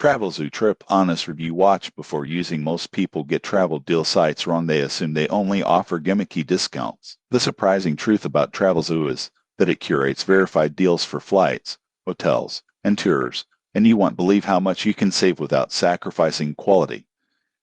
Travelzoo Trip Honest Review. Watch before using. Most people get travel deal sites wrong. They assume they only offer gimmicky discounts. The surprising truth about Travelzoo is that it curates verified deals for flights, hotels, and tours, and you won't believe how much you can save without sacrificing quality.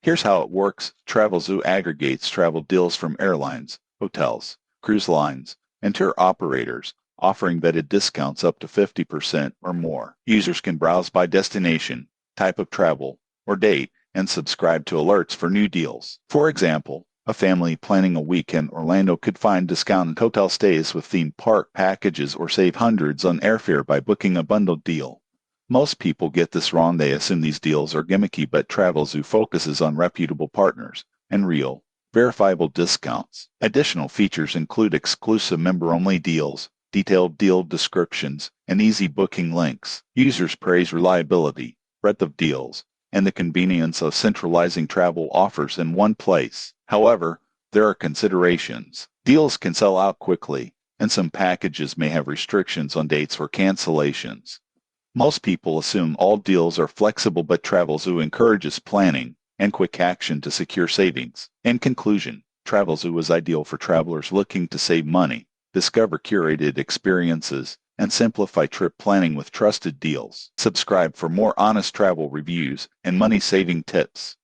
Here's how it works. Travelzoo aggregates travel deals from airlines, hotels, cruise lines, and tour operators, offering vetted discounts up to 50% or more. Users can browse by destination, type of travel, or date, and subscribe to alerts for new deals. For example, a family planning a week in Orlando could find discounted hotel stays with theme park packages or save hundreds on airfare by booking a bundled deal. Most people get this wrong. They assume these deals are gimmicky, but Travelzoo focuses on reputable partners and real, verifiable discounts. Additional features include exclusive member-only deals, detailed deal descriptions, and easy booking links. Users praise reliability, breadth of deals, and the convenience of centralizing travel offers in one place. However, there are considerations. Deals can sell out quickly, and some packages may have restrictions on dates or cancellations. Most people assume all deals are flexible, but Travelzoo encourages planning and quick action to secure savings. In conclusion, Travelzoo is ideal for travelers looking to save money, discover curated experiences, and simplify trip planning with trusted deals. Subscribe for more honest travel reviews and money-saving tips.